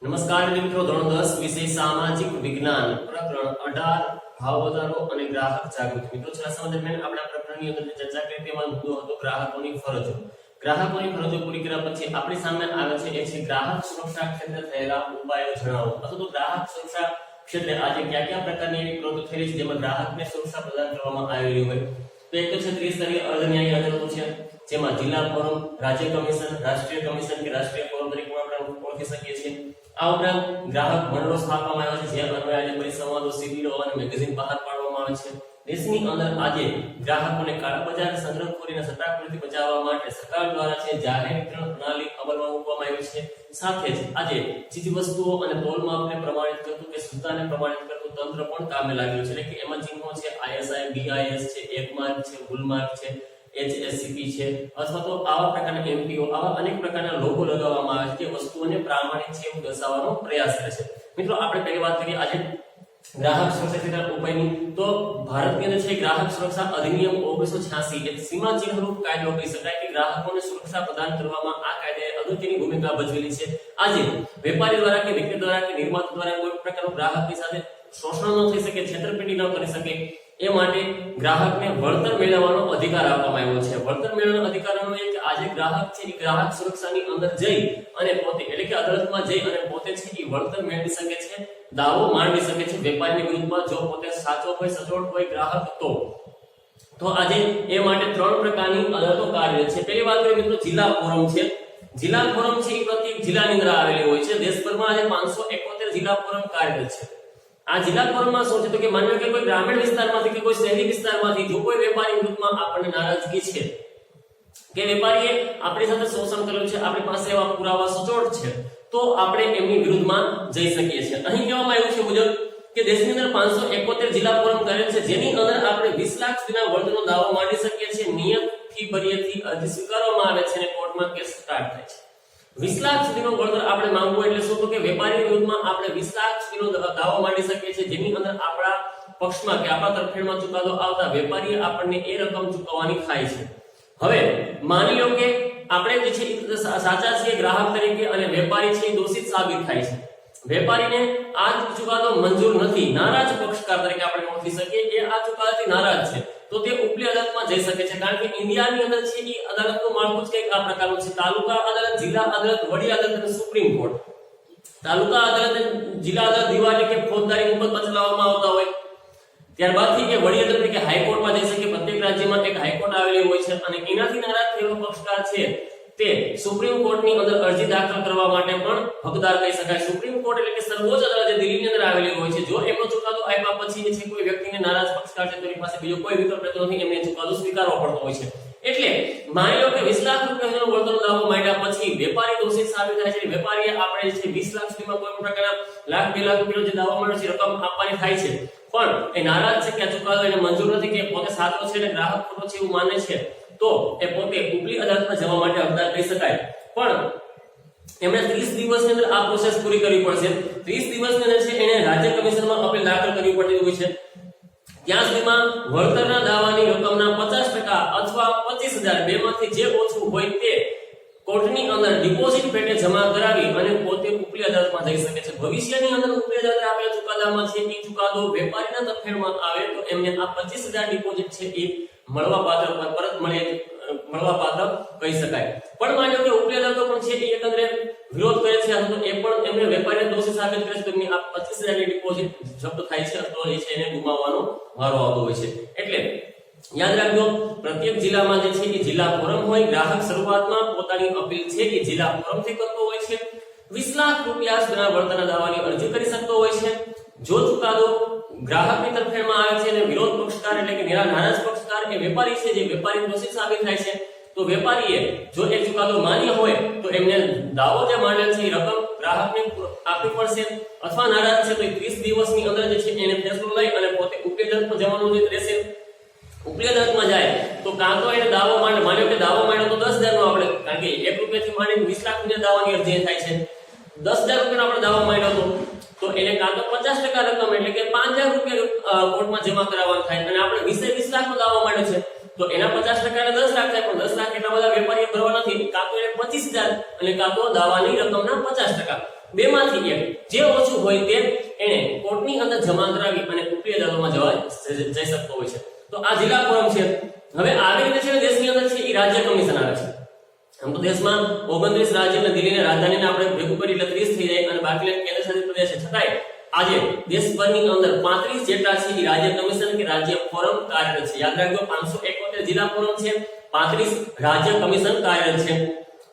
નમસ્કાર મિત્રો, ધોરણ 10 વિષય સામાજિક વિજ્ઞાન પ્રકરણ 18 ભાવ વધારો અને ગ્રાહક જાગૃતિ. મિત્રો છેલ્લા સમય દરમિયાન આપણે આ પ્રકરણની અંદર ચર્ચા કરી તેમાં મુદ્દો હતો ગ્રાહકોની ફરજો. ગ્રાહકોની ફરજો પૂરી કર્યા પછી આપણી સામે આવે છે એ છે ગ્રાહક સુરક્ષા ક્ષેત્રે થયેલા ઉપાયો જણાવો. અથવા તો ગ્રાહક સુરક્ષા ક્ષેત્રે આજે કયા કયા પ્રકારની એવી પ્રવૃત્તિ થઈ રહી છે જેમાં ગ્રાહકને સુરક્ષા પ્રદાન કરવામાં આવી રહી હોય. તો એક તો છે ત્રિસ્તરીય અર્ધ ન્યાયી અદાલતો છે, જેમાં જિલ્લા ફોરમ, રાજ્ય કમિશન, રાષ્ટ્રીય કમિશન કે રાષ્ટ્રીય ફોરમ તરીકે આપણે ઓળખી શકીએ છીએ. આ ઉપરાંત ગ્રાહક મંડળો સ્થાપવામાં આવ્યા છે, જે અન્વયે આજે પરિસંવાદો, શિબિરો અને મેગેઝિન બહાર પાડવામાં આવે છે. દેશની અંદર આજે ગ્રાહકોને કાળા બજાર, સંગ્રહખોરી અને સટ્ટાખોરીથી બચાવવા માટે સરકાર દ્વારા છે જાહેર વિતરણ પ્રણાલી અમલમાં મૂકવામાં આવી છે. સાથે જ આજે ચીજ વસ્તુઓ અને તોલ માપને પ્રમાણિત કરતું કે શુદ્ધતાને પ્રમાણિત કરતું તંત્ર પણ કામે લાગ્યું છે. એટલે કે એમાં ચિહ્નો છે ISI, BIS છે, એકમાર્ક છે, ગુલમાર્ક છે, HACCP છે, અથવા તો આવા પ્રકારના MPO, આવા અનેક પ્રકારના લોગો લગાવવામાં આવે છે જે વસ્તુઓને પ્રામાણિક છે એવું દર્શાવવાનો પ્રયાસ કરે છે. મિત્રો આપણે પહેલી વાત કરીએ આજે ગ્રાહક સુરક્ષા ક્ષેત્રના ઉપાયની, તો ભારતની અંદર છે ગ્રાહક સુરક્ષા અધિનિયમ 1986 એક સીમાચિહ્નરૂપ કાયદો કહી શકાય કે ગ્રાહકોને સુરક્ષા પ્રદાન કરવામાં આ કાયદાએ અગત્યની ભૂમિકા ભજવેલી છે. આજે વેપારી દ્વારા કે વિક્રેતા દ્વારા કે નિર્માતા દ્વારા કોઈ પ્રકારનું ગ્રાહકની સાથે શોષણ ન થઈ શકે, છેતરપિંડી ન કરી શકે, એ માટે ગ્રાહકને વળતર મેળવવાનો અધિકાર આપવામાં આવ્યો છે. વળતર મેળવવાનો અધિકારનો એક આજે ગ્રાહક છે એ ગ્રાહક સુરક્ષાની અંદર જઈ અને પોતે એટલે કે અદાલતમાં જઈ અને પોતે છે એ વળતર મેળવી શકે છે, દાવો માંડી શકે છે વેપારીની વિરુદ્ધમાં, જો પોતે સાચો હોય, સચોટ હોય ગ્રાહક તો આજે એ માટે ત્રણ પ્રકારની અદાલતો કાર્યરત છે. પહેલી વાત કરીએ મિત્રો જિલ્લા ફોરમ છે. જિલ્લા ફોરમ છે એ પ્રત્યેક જિલ્લાની અંદર આવેલી હોય છે. દેશભરમાં આજે 571 જિલ્લા ફોરમ કાર્યરત છે. આ જિલ્લા ફોરમમાં શું છે તો કે માનો કે કોઈ ગ્રામીણ વિસ્તારમાંથી કે કોઈ શહેરી વિસ્તારમાંથી જો કોઈ વેપારી વિરુદ્ધમાં આપણને નારાજગી છે કે વેપારીએ આપણી સાથે શોષણ કરેલું છે, આપણી પાસે એવા પુરાવા સચોટ છે, તો આપણે એમની વિરુદ્ધમાં જઈ શકીએ છીએ. અહીં કહેવામાં આવ્યું છે મુજબ કે દેશની અંદર 571 જિલ્લા ફોરમ કાર્યરત છે, જેની અંદર આપણે 20 લાખ સુધીના વળતરનો દાવો માંડી શકીએ છીએ. નિયત ફી ભરીએથી અરજી સ્વીકારવામાં આવે છે અને કોર્ટમાં કેસ સ્ટાર્ટ થાય છે. 20 લાખ સુધીનો વળતર આપણે માંગવું એટલે શું તો કે વેપારી વિરુદ્ધમાં આપણે 20 લાખ સુધીનો દાવો માંડી શકીએ છીએ, જેની અંદર આપણા પક્ષમાં કે આપણા તરફેણમાં ચુકાદો આવતા વેપારીએ આપણને એ રકમ ચૂકવવાની થાય છે. હવે માની લો કે આપણે જે છે સાચા છીએ ગ્રાહક તરીકે અને વેપારી છે દોષિત સાબિત થાય છે. વેપારીને આ ચુકાદો મંજૂર નથી, નારાજ પક્ષકાર તરીકે આપણે ઓળખી શકીએ, એ આ ચુકાદાથી નારાજ છે, તો તે ઉપલી અદાલતમાં જઈ શકે છે. કારણ કે ઇન્ડિયાની અંદર છે એ અદાલતનું માળખું જ કંઈક આ પ્રકારનું છે: તાલુકા અદાલત, જિલ્લા અદાલત, વડી અદાલત અને સુપ્રીમ કોર્ટ. તાલુકા અદાલત, જિલ્લા અદાલત દિવાળી કે ફોજદારી મુકદ્દમા ચલાવવામાં આવતા હોય, ત્યારબાદથી કે વડી અદાલત કે હાઈકોર્ટમાં જઈ શકે. પ્રત્યેક રાજ્યમાં એક હાઈકોર્ટ આવેલી હોય છે અને એનાથી નારાજ થયેલો પક્ષકાર છે તે સુપ્રીમ કોર્ટની અંદર અરજી દાખલ કરવા માટે પણ હકદાર કહી શકાય. સુપ્રીમ કોર્ટ એટલે કે સર્વોચ્ચ અદાલત જે દિલ્હીની અંદર આવેલી હોય છે, જો એમનો ચુકાદો આપ્યા પછી જે છે કોઈ વ્યક્તિને નારાજ પક્ષકાર છે તેની પાસે બીજો કોઈ વિકલ્પ રહેતો નથી, એમને ચુકાદો સ્વીકારવો પડતો હોય છે. એટલે માની લો કે 20 લાખ રૂપિયાનો વળતરનો દાવો માંડ્યા પછી વેપારી દોષિત સાબિત થાય છે. વેપારીએ આપણે જે 20 લાખ સુધીમાં કોઈ પણ પ્રકારના લાખ 2 લાખ રૂપિયાનો જે દાવો માંડ્યો છે રકમ આપવાની થાય છે, પણ એ નારાજ છે કે આ ચુકાદો એને મંજૂર નથી, કે પોતે સાચો છે અને ગ્રાહક ખોટો છે એવું માને છે, તો એ પોતે ઉપલી અદાલતમાં જવા માટે હકદાર કહી શકાય. પણ એમણે 30 દિવસની અંદર આ પ્રોસેસ પૂરી કરવી પડશે. 30 દિવસની અંદર છે એને રાજ્ય કમિશનમાં અપીલ દાખલ કરવી પડતી હોય છે. ત્યાં સુધીમાં વળતરના દાવાની રકમના 50% અથવા 25,000 બેમાંથી જે ઓછું હોય તે કોર્ટની અંદર ડિપોઝિટ પેટે જમા કરાવી અને પોતે ઉપલી અદાલતમાં જઈ શકે છે. ભવિષ્યની અંદર ઉપલી અદાલતે આપેલા ચુકાદામાં છે એ ચુકાદો વેપારીના તરફેણમાં આવે તો એમને આ 25,000 ડિપોઝિટ છે એ મળવાપાત્ર પરત મળવાપાત્ર કહી શકાય. પણ માન્યો કે ઉપલી અદાલતો પણ છે એ એકંદરે વિરોધ કરે છે, તો એ પણ એમને વેપારીને દોષી સાબિત કરે છે, તો એમની આ 25,000 ની ડિપોઝિટ જપ્ત થાય છે, તો એ છે એને ગુમાવવાનો વારો આવતો હોય છે. એટલે યાદ રાખજો, પ્રત્યેક જિલ્લામાં જે છે એ જિલ્લા ફોરમ હોય. ગ્રાહક શરૂઆતમાં પોતાની અપીલ છે એ જિલ્લા ફોરમથી કરતો હોય છે. 20 લાખ રૂપિયા સુધીના વળતરના દાવાની અરજી કરી શકતો હોય છે. જો ચુકાદો ગ્રાહકની તરફેણમાં આવે છે અને વિરોધ પક્ષકાર એટલે કે નારાજ પક્ષકાર એ વેપારી છે, જે વેપારી દોષિત સાબિત થાય છે, તો વેપારીએ જો એ ચુકાદો માન્ય હોય તો એમને દાવો જે માંડેલ છે એ રકમ ગ્રાહકને આપવી પડશે, અથવા નારાજ છે તો 30 દિવસની અંદર જે છે એને ફેસલો લઈ અને પોતે ઉપલી અદાલતમાં જવાનું રહેશે. ઉપલી અદાલતમાં જાય તો કાં તો એને દાવો માન્યો કે દાવો માંડ્યો તો 10,000 નો આપણે, કારણ કે 1 રૂપિયાથી માંડીને 20 લાખ રૂપિયા દાવાની અરજી થાય છે. 10,000 રૂપિયાનો આપણે દાવો માંડ્યો તો એને કાં તો 50% રકમ એટલે કે 5,000 રૂપિયા કોર્ટમાં જમા કરાવવાનું થાય, અને આપણે 20 લાખનો દાવો માંડ્યો છે તો એના 50% એટલે 10 લાખ થાય, પણ 10 લાખ એટલા બધા વેપારીએ ભરવા નથી. કાં તો એને 25,000 અને કાં તો દાવાની રકમના 50%. બેમાંથી એક જે ઓછું હોય તે એને કોર્ટની અંદર જમા કરાવી અને ઉપરી અદાલતમાં જઈ શકતો હોય છે. તો આ જિલ્લા ફોરમ છે. હવે આવી રીતે છે દેશની અંદર છે એ રાજ્ય કમિશન આવે છે. આમ તો દેશમાં 29 રાજ્ય અને દિલ્હીને રાજધાનીને આપણે ભેગું કરી એટલે 30 થઈ જાય અને બાકી કેન્દ્ર શાસિત પ્રદેશ છે. છતાંય આજે દેશભરની અંદર 35 જેટલા છે એ રાજ્ય કમિશન કે રાજ્ય ફોરમ કાર્યરત છે. યાદ રાખજો 571 જિલ્લા ફોરમ છે, 35 રાજ્ય કમિશન કાર્યરત છે.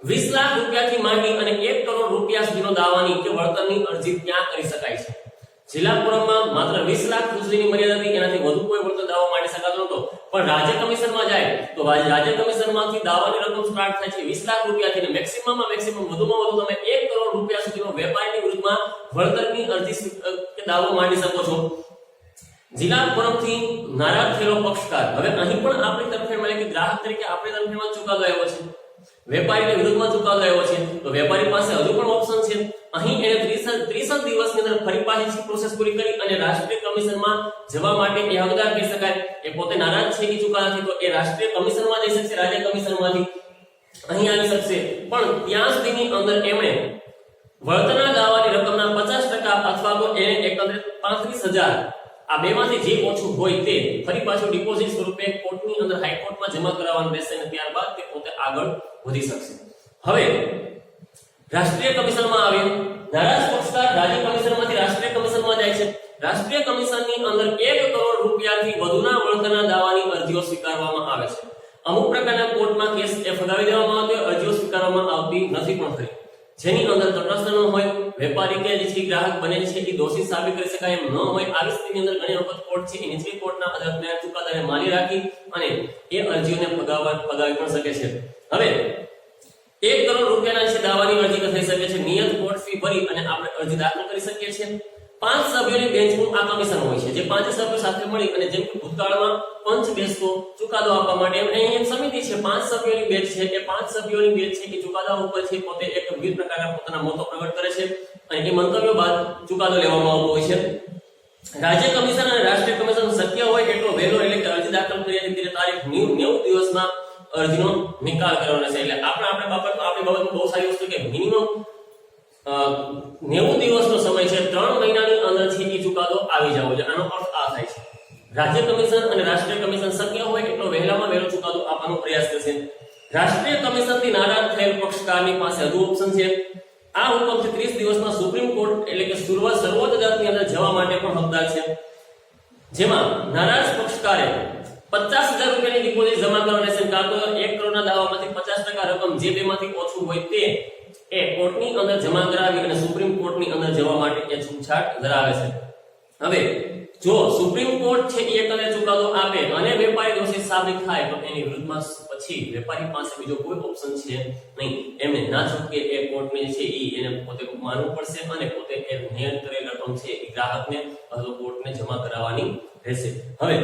20 લાખ રૂપિયાથી માંડી અને 1 કરોડ રૂપિયા સુધીનો દાવાની કે વળતરની અરજી ત્યાં કરી શકાય છે. જિલ્લા ફોરમમાં માત્ર 20 લાખ સુધીની મર્યાદા હતી, એનાથી વધુ કોઈ વળતર દાવો માંડી શકાતો નહોતો. પણ રાજ્ય કમિશનમાં જાય તો રાજ્ય કમિશનમાંથી દાવાની રકમ સ્ટાર્ટ થાય છે 20 લાખ રૂપિયાથી અને મેક્સિમમ વધુમાં વધુ તમે 1 કરોડ રૂપિયા સુધીનો વેપારીની વિરુદ્ધમાં વળતરની અરજી કે દાવો માંડી શકો છો. જિલ્લા ફોરમથી નારાજ થયેલો પક્ષકાર, હવે અહીં પણ આપણી તરફેણમાં એટલે કે ગ્રાહક તરીકે આપણી તરફેણમાં ચુકાદો આવ્યો છે, વેપારીની વિરુદ્ધમાં ચુકાદો આવ્યો છે, તો વેપારી પાસે હજુ પણ ઓપ્શન છે. અહીં એને 30 દિવસની અંદર ફરી પાછી પ્રોસેસ પૂરી કરી અને રાષ્ટ્રીય કમિશનમાં જવા માટે એ હકદાર કહી શકાય. એ પોતે નારાજ છે કે ચુકાદાથી, તો એ રાષ્ટ્રીય કમિશનમાં જઈ શકશે, રાજ્ય કમિશનમાંથી અહીં આવી શકશે. પણ ત્યાં સુધીની અંદર એમણે વળતરના દાવાની રકમના 50% અથવા તો એને એકંદરે 35,000 આ બેમાંથી જે ઓછું હોય તે ફરી પાછું ડિપોઝિટ સ્વરૂપે કોર્ટની અંદર હાઈકોર્ટમાં જમા કરાવવાનું રહેશે અને ત્યારબાદ તે પોતે આગળ વધી શકશે. હવે રાષ્ટ્રીય કમિશનમાં આવે, નારાજ પક્ષકાર રાજ્ય કમિશનમાંથી રાષ્ટ્રીય કમિશનમાં જાય છે. રાષ્ટ્રીય કમિશનની અંદર 1 કરોડ રૂપિયાથી વધુના વળતરના દાવાની અરજીઓ સ્વીકારવામાં આવે છે. અમુક પ્રકારના કોર્ટમાં કેસ ફગાવી દેવામાં આવે તો અરજીઓ સ્વીકારવામાં આવતી નથી પણ ખરી. જેની અંદર તટસ્થ ન હોય, વેપારી કે જે ગ્રાહક બને છે એ દોષિત સાબિત કરી શકાય એમ ન હોય, આવી સ્થિતિની અંદર ઘણી વખત કોર્ટ છે એ નીચલી કોર્ટના અદાલતના ચુકાદાને માની રાખી અને એ અરજીઓને ફગાવી પણ શકે છે. હવે 1 કરોડ રૂપિયાના છે દાવાની અરજી થઈ શકે છે. નિયત કોર્ટ ફી ભરી અને આપણે અરજી દાખલ કરી શકીએ છીએ. 5 સભ્યોની બેન્ચનું આ કમિશન હોય છે, જે 5 સભ્યો સાથે મળી અને જેમ કે ભૂતકાળમાં પંચ બેસતો ચુકાદો આપવા માટે અહીં એક સમિતિ છે, 5 સભ્યોની બેન્ચ છે. એ 5 સભ્યોની બેન્ચ છે કે ચુકાદા ઉપર છે પોતે એક વિવિધ પ્રકારના પોતાના મતો પ્રગટ કરે છે અને એ મંતવ્યો બાદ ચુકાદો લેવામાં આવતો હોય છે. રાજ્ય કમિશન અને રાષ્ટ્રીય કમિશન શક્ય હોય એટલો વહેલો એટલે કે અરજી દાખલ કર્યાની તારીખ 90 દિવસમાં અરજીનો નિકાલ કરવાનો છે. એટલે આપણી બાબતમાં બહુ સારી વસ્તુ કે મિનિમમ 90 દિવસનો સમય છે, 3 મહિનાની અંદર છે એ ચુકાદો આવી જવો જોઈએ. આનો અર્થ આ થાય છે રાજ્ય કમિશન અને રાષ્ટ્રીય કમિશન શક્ય હોય એટલો વહેલામાં વહેલો ચુકાદો આપવાનો પ્રયાસ કરશે. રાષ્ટ્રીય કમિશનથી નારાજ થયેલ પક્ષકારની પાસે હજુ ઓપ્શન છે. આ હુકમથી 30 દિવસમાં સુપ્રીમ કોર્ટ એટલે કે સર્વોચ્ચ અદાલતની અંદર જવા માટે પણ હકદાર છે. જેમાં નારાજ પક્ષકારે 50,000 રૂપિયાની ડિપોઝિટ જમા કરવાની છે. કાં તો 1 કરોડના દાવામાંથી 50% રકમ જે બેમાંથી ઓછું હોય તે એ કોર્ટની અંદર જમા કરાવી અને સુપ્રીમ કોર્ટની અંદર જવા માટે એ છૂટછાટ ધરાવે છે. હવે જો સુપ્રીમ કોર્ટ છે એ એકંદરે ચુકાદો આપે અને વેપારી દોષિત સાબિત થાય તો એની વિરુદ્ધમાં પછી વેપારી પાસે બીજો કોઈ ઓપ્શન છે નહીં. એમને ના છૂટકે એ કોર્ટને છે એને પોતે માનવું પડશે અને પોતે એ નિયત કરેલ રકમ છે એ ગ્રાહકને અથવા કોર્ટને જમા કરાવવાની રહેશે. હવે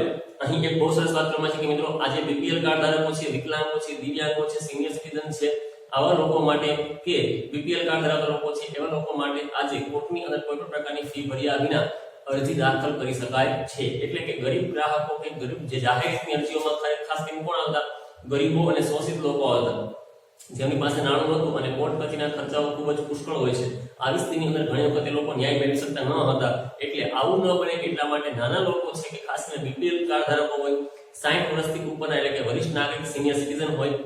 અહીં એક બહુ સરસ વાત કરવામાં છે કે મિત્રો આજે બીપીએલ કાર્ડ ધારકો છે, વિકલાંગો છે, દિવ્યાંગો છે, સિનિયર સિટીઝન છે, આવા લોકો માટે કે બીપીએલ કાર્ડ ધરાવતા લોકો છે એવા લોકો માટે આજે કોર્ટની અંદર કોઈ પણ પ્રકારની ફી ભર્યા વિના અરજી દાખલ કરી શકાય છે. એટલે કે ગરીબ ગ્રાહકો કે ગરીબ જે જાહેર હિતની અરજીઓમાં ખાસ કરીને કોણ આવતા? ગરીબો અને શોષિત લોકો આવતા, જેમની પાસે નાણું નહોતું અને કોર્ટ કચેરીના ખર્ચાઓ ખૂબ જ પુષ્કળ હોય છે. આવી સ્થિતિની અંદર ઘણી વખત એ લોકો ન્યાય મેળવી શકતા ન હતા. એટલે આવું ન બને એટલા માટે નાના લોકો છે કે ખાસ કરીને બીપીએલ કાર્ડ ધારકો હોય, 60 વર્ષથી ઉપરના એટલે કે વરિષ્ઠ નાગરિક સિનિયર સિટીઝન હોય,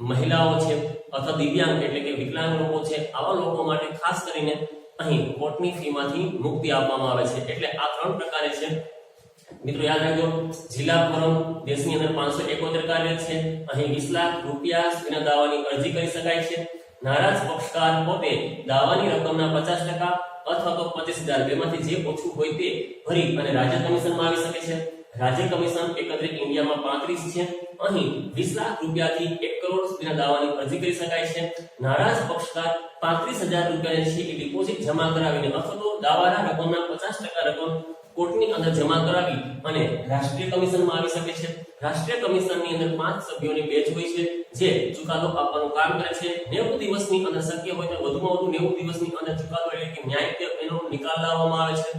મહિલાઓ છે અથવા દિવ્યાંગ એટલે કે વિકલાંગ લોકો છે, આવા લોકો માટે ખાસ કરીને અહીં કોર્ટની ફીમાંથી મુક્તિ આપવામાં આવે છે. એટલે આ 3 પ્રકારે છે. મિત્રો યાદ રાખજો, જિલ્લા ફોરમ દેશની અંદર 571 કાર્ય છે. અહીં 20 લાખ રૂપિયા સુધીના દાવાની અરજી કરી શકાય છે. નારાજ પક્ષકાર પોતે દાવાની રકમના 50% અથવા તો 25,000 બેમાંથી જે ઓછું હોય તે ભરી અને રાજ્ય કમિશનમાં આવી શકે છે. રાજ્ય કમિશન એકંદરે ઇન્ડિયામાં 35 છે. અહીં 20 લાખ રૂપિયાથી 1 કરોડ સુધીના દાવાની અરજી કરી શકાય છે. નારાજ પક્ષકાર 35,000 રૂપિયાની છે એ ડિપોઝિટ જમા કરાવીને અથવા તો દાવાના રકમના 50% રકમ કોર્ટની અંદર જમા કરાવી અને રાષ્ટ્રીય કમિશનમાં આવી શકે છે. રાષ્ટ્રીય કમિશનની અંદર 5 સભ્યોની બેન્ચ હોય છે જે ચુકાદો આપવાનું કામ કરે છે. 90 દિવસની અંદર શક્ય હોય તો વધુમાં વધુ 90 દિવસની અંદર ચુકાદો એટલે કે ન્યાય એનો નિકાલ લાવવામાં આવે છે.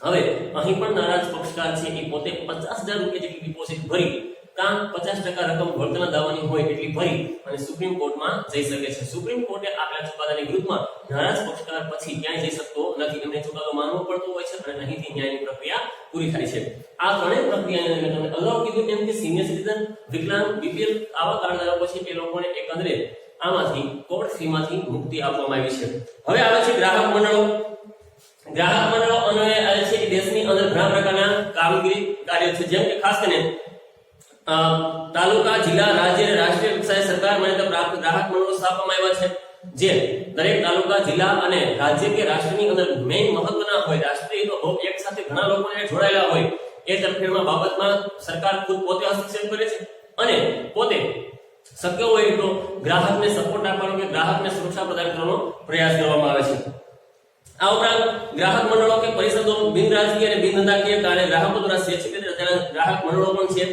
હવે અહીં પણ નારાજ પક્ષકાર છે એ પોતે 50,000 રૂપિયા જેટલી ડિપોઝિટ ભરી કાં 50% રકમ વળતરના દાવાની હોય એટલી ભરી અને સુપ્રીમ કોર્ટમાં જઈ શકે છે. સુપ્રીમ કોર્ટે આપેલા ચુકાદાની વિરુદ્ધમાં નારાજ પક્ષકાર પછી ક્યાંય જઈ શકતો નથી, એમને ચુકાદો માનવો પડતો હોય છે અને અહીંથી ન્યાયની પ્રક્રિયા પૂરી થાય છે. આ ત્રણેય પ્રક્રિયાને મેં તમને અગાઉ કીધું એમ કે સિનિયર સિટીઝન, વિકલાંગ, બીપીએલ આવા કાર્ડ ધારકો છે એ લોકોને એકંદરે આમાંથી કોર્ટ ફીમાંથી મુક્તિ આપવામાં આવી છે. હવે આવે છે ગ્રાહક મંડળો. ગ્રાહક મંડળો અને આવે છે કે દેશની અંદર ઘણા પ્રકારના કામગીરી કાર્ય છે, જેમ કે ખાસ કરીને તાલુકા, જિલ્લા, રાજ્ય અને રાષ્ટ્રીય કક્ષાએ સરકાર માન્યતા પ્રાપ્ત ગ્રાહક મંડળો સ્થાપવામાં આવ્યા છે, જે દરેક તાલુકા, જિલ્લા અને રાજ્ય કે રાષ્ટ્રની અંદર મેઇન મહત્વના હોય, રાષ્ટ્રીય તો એક સાથે ઘણા લોકોને જોડાયેલા હોય એ તરફેણમાં બાબતમાં સરકાર ખુદ પોતે હસ્તક્ષેપ કરે છે અને પોતે શક્ય હોય તો ગ્રાહકને સપોર્ટ આપવાનો કે ગ્રાહકને સુરક્ષા પ્રદાન કરવાનો પ્રયાસ કરવામાં આવે છે. આ ઉપરાંત ગ્રાહક મંડળો કે પરિષદો બિનરાજકીય અને બિનધંધાકીય કારણે ગ્રાહકો દ્વારા સ્વૈચ્છિક રીતે રચાયેલા ગ્રાહક મંડળો પણ છે,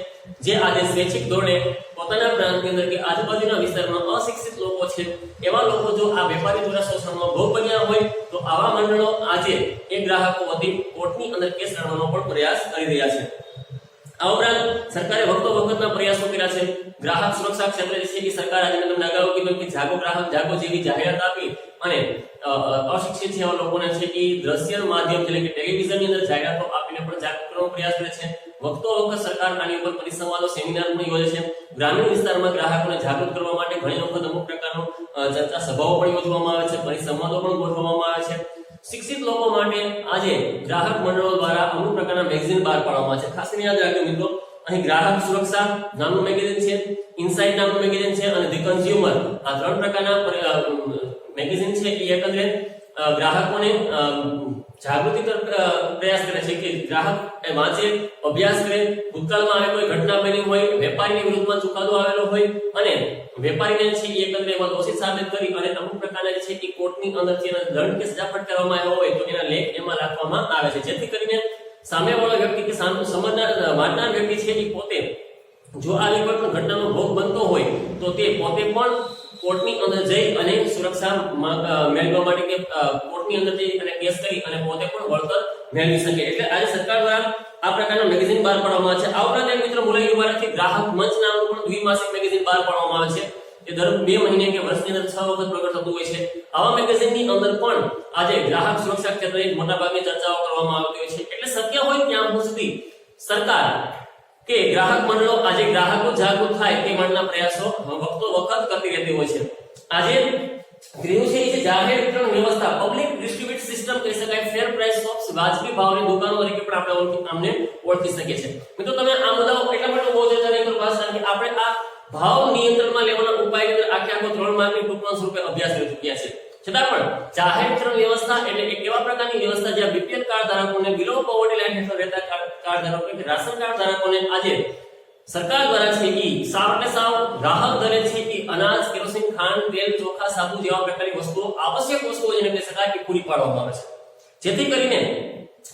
જે આજે સ્વૈચ્છિક ધોરણે પોતાના પ્રાંતની અંદર કે આજુબાજુના વિસ્તારમાં અશિક્ષિત લોકો છે એવા લોકો જો આ વેપારી દ્વારા શોષણમાં ભોગ બન્યા હોય તો આવા મંડળો આજે એ ગ્રાહકો વતી કોર્ટની અંદર કેસ લડવાનો પણ પ્રયાસ કરી રહ્યા છે. આ ઉપરાંત સરકારે વખતના પ્રયાસો કર્યા છે. ગ્રાહક સુરક્ષા ક્ષેત્રે જે છે કે સરકાર આજે તમને અગાઉ કીધું કે જાગો ગ્રાહક જાગો જેવી જાહેરાત આપી અને અશિક્ષિત જેવા લોકોને છે એ દ્રશ્ય માધ્યમ એટલે કે ટેલિવિઝનની અંદર જાહેરાતો આપીને પણ જાગૃત કરવાનો પ્રયાસ કરે છે. વખત સરકાર આની ઉપર પરિસંવાદો, સેમિનાર પણ યોજે છે. ગ્રામીણ વિસ્તારમાં ગ્રાહકોને જાગૃત કરવા માટે ઘણી વખત અમુક પ્રકારનો ચર્ચા સભાઓ પણ યોજવામાં આવે છે, પરિસંવાદો પણ ગોઠવવામાં આવે છે. શિક્ષિત લોકો માટે આજે ગ્રાહક મંડળો દ્વારા અમુક પ્રકારના મેગેઝિન બહાર પાડવામાં આવે છે. ખાસ કરીને યાદ રાખજો મિત્રો, અહીં ગ્રાહક સુરક્ષા નામનું મેગેઝિન છે, ઇનસાઇટ નામનું મેગેઝિન છે અને ધી કન્ઝ્યુમર, આ ત્રણ પ્રકારના મેગેઝિન છે એ એકંદરે ગ્રાહકોને જાગૃતિ તરફ પ્રયાસ કરે છે કે ગ્રાહક એ વાંચે, અભ્યાસ કરે, ભૂતકાળમાં આવી કોઈ ઘટના બની હોય, વેપારીની વિરુદ્ધમાં ચુકાદો આવેલો હોય અને વેપારીને છે એ એકંદરે એમાં દોષિત સાબિત કરી અને અમુક પ્રકારના જે છે એ કોર્ટની અંદરથી એના દંડ કે સજા ફટકારવામાં આવ્યો હોય તો એના લેખ એમાં રાખવામાં આવે છે, જેથી કરીને સામેવાળો વ્યક્તિ કે સમજનાર વાંચનાર વ્યક્તિ છે એ પોતે જો આવી કોઈ પણ ઘટનાનો ભોગ બનતો હોય તો તે પોતે પણ કોર્ટની અંદર જઈ અને સુરક્ષા મેળવવા માટે કે કોર્ટની અંદર જઈ અને કેસ કરી અને પોતે પણ વળતર મેળવી શકે. એટલે આજે સરકાર દ્વારા આ પ્રકારના મેગેઝિન બહાર પાડવામાં આવે છે. આ ઉપરાંત એક મિત્રો બોલાવી યુવાથી ગ્રાહક મંચ નામનું પણ દ્વિમાસિક મેગેઝિન બહાર પાડવામાં આવે છે, જે દર 2 મહિને કે વર્ષની અંદર 6 વખત પ્રગટ થતું હોય છે. આવા મેગેઝિનની અંદર પણ આજે ગ્રાહક સુરક્ષા ક્ષેત્રે મોટાભાગની ચર્ચાઓ કરવામાં આવતી હોય છે. એટલે શક્ય હોય ત્યાં સુધી સરકાર કે ગ્રાહક મંડળો આજે ગ્રાહકો જાગૃત થાય તે માટેના પ્રયાસો વખત કરતી રહેતી હોય છે. આજે ગૃહ છે એ જાહેર વિતરણ વ્યવસ્થા, પબ્લિક ડિસ્ટ્રીબ્યુટ સિસ્ટમ કહી શકાય, ફેર પ્રાઇસ શોપ્સ, વાજબી ભાવની દુકાનો તરીકે પણ આપણે ઓળખી શકીએ છીએ. મિત્રો તમે આ મુદ્દાઓ એટલા માટે બહુ ચર્ચા નહીં કરો કારણ કે આપણે આ ભાવ નિયંત્રણમાં લેવાના ઉપાયની અંદર આખો 3 માર્કની ટૂંકમાં સ્વરૂપે અભ્યાસ કરી ચૂક્યા છે. છતાં પણ જાહેર વિતરણ વ્યવસ્થા એટલે એક એવા પ્રકારની વ્યવસ્થા જ્યાં બીપીએલ કાર્ડ ધારકોને, બિલો પોવર્ટી લાઇન હેઠળ રહેતા કાર્ડ ધારકો કે રાશન કાર્ડ ધારકોને આજે સરકાર દ્વારા છે એ સાવ રાહત દરે છે એ અનાજ, કેરોસીન, ખાંડ, તેલ, ચોખા, સાબુ જેવા પ્રકારની વસ્તુઓ, આવશ્યક વસ્તુઓ જેને કહી શકાય કે પૂરી પાડવામાં આવે છે, જેથી કરીને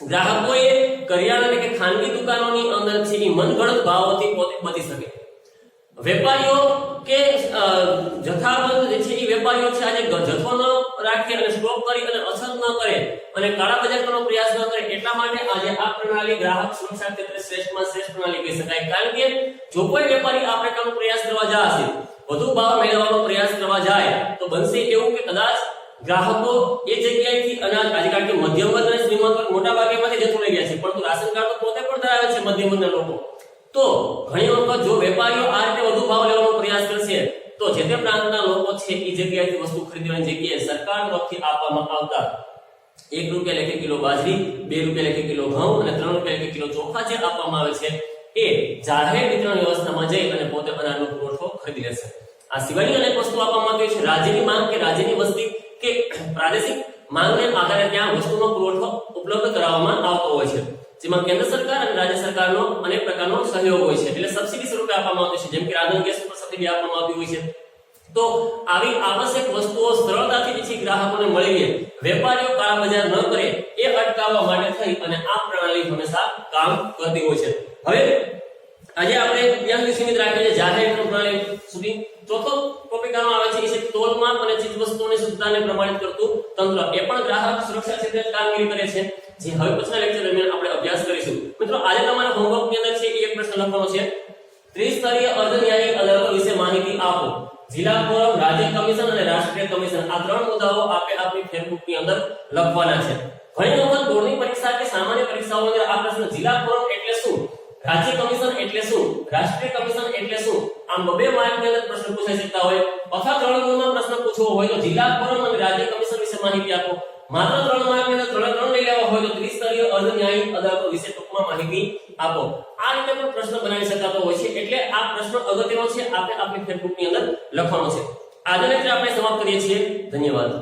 ગ્રાહકોએ કરિયાણા કે ખાનગી દુકાનોની અંદર છે એ મનગણત ભાવોથી પોતે બચી શકે. વેપારીઓ કે જથ્થાબંધ જે છે એ વેપારીઓ છે આજે જથ્થો ન રાખે અને સ્ટોક કરી અને અછત ન કરે અને કાળા બજાર કરવાનો પ્રયાસ ન કરે, એટલા માટે આજે આ પ્રણાલી ગ્રાહક સુરક્ષા ક્ષેત્રે શ્રેષ્ઠમાં શ્રેષ્ઠ પ્રણાલી કહી શકાય. કારણ કે જો કોઈ વેપારી આ પ્રકારનો પ્રયાસ કરવા જશે, વધુ ભાવ મેળવવાનો પ્રયાસ કરવા જાય તો બનશે એવું કે કદાચ ગ્રાહકો એ જગ્યાએથી અનાજ આજે કારણ કે મધ્યમ વર્ગ અને શ્રીમંત વર્ગ મોટા ભાગેમાંથી જથ્થો લઈ રહ્યા છે, પરંતુ રાશન કાર્ડ તો પોતે પણ ધરાવે છે મધ્યમ વર્ગના લોકો. તો ઘણી વખત જો વેપારીઓ આ રીતે વધુ ભાવ લેવાનો પ્રયાસ કરશે તો જે તે પ્રાંતના લોકો છે એ જગ્યાએથી વસ્તુ ખરીદવાની જગ્યાએ સરકાર તરફથી આપવામાં આવતા ₹1 લેખે કિલો બાજરી, ₹2 લેખે કિલો ઘઉં અને ₹3 લેખે કિલો ચોખા જે આપવામાં આવે છે એ જાહેર વિતરણ વ્યવસ્થામાં જઈ અને પોતે અનાજનો પુરવઠો ખરીદી લેશે. આ સિવાયની અનેક વસ્તુ આપવામાં આવી છે. રાજ્યની માંગ કે રાજ્યની વસ્તી કે પ્રાદેશિક માંગને આધારે ત્યાં વસ્તુનો પુરવઠો ઉપલબ્ધ કરાવવામાં આવતો હોય છે, જેમાં કેન્દ્ર સરકાર અને રાજ્ય સરકારનો અનેક પ્રકારનો સહયોગ હોય છે. એટલે સબસિડી સ્વરૂપે આપવામાં આવતી છે, જેમ કે રાંધણ ગેસ ઉપર સબસિડી આપવામાં આવતી હોય છે. તો આવી આવશ્યક વસ્તુઓ સરળતાથી જે ગ્રાહકોને મળી રહે, વેપારીઓ કાળા બજાર ન કરે એ અટકાવવા માટે થઈ અને આ પ્રણાલી હંમેશા કામ કરતી હોય છે. હવે આજે આપણે ત્યાં સુધી સીમિત રાખીએ છીએ જાહેર વિતરણ પ્રણાલી સુધી. ચોથો ટોપિક આનો આવે છે કે તોલમાપ અને ચીજવસ્તુઓની શુદ્ધતાને પ્રમાણિત કરતું તંત્ર, એ પણ ગ્રાહક સુરક્ષા ક્ષેત્રે કામગીરી કરે છે, જે હવે પછીના લેક્ચર દરમિયાન આપણે અભ્યાસ કરીશું. મિત્રો આજે તમારા હોમવર્કની અંદર છે એક પ્રશ્ન લખવાનો છે, ત્રિસ્તરીય અર્ધ ન્યાયિક અદાલતો વિશે માહિતી આપો. જિલ્લા ફોરમ, રાજ્ય કમિશન અને રાષ્ટ્રીય કમિશન આ ત્રણ મુદ્દાઓ આપે આપની ફેરબુકની અંદર લખવાના છે. ઘણી વખત બોર્ડની પરીક્ષા કે સામાન્ય પરીક્ષાઓની અંદર આ પ્રશ્ન જિલ્લા ફોરમ એટલે શું, રાજ્ય કમિશન એટલે શું, રાષ્ટ્રીય કમિશન એટલે શું, આમ બે માર્કની અંદર પ્રશ્ન પૂછાઈ શકતા હોય. અથવા 3 ગુણમાં પ્રશ્ન પૂછવો હોય તો જિલ્લા ફોરમ અને રાજ્ય કમિશન વિશે માહિતી આપો. માત્ર 3 માર્કની અંદર 3 લઈ લેવા હોય તો ત્રિસ્તરીય અર્ધ ન્યાયિક અદાલતો વિશે ટૂંકમાં માહિતી આપો. આ રીતે પણ પ્રશ્ન બનાવી શકાતો હોય છે. એટલે આ પ્રશ્ન અગત્યનો છે, આપણે આપણી ફેરબુકની અંદર લખવાનો છે. આજના લેક્ચર આપણે સમાપ્ત કરીએ છીએ. ધન્યવાદ.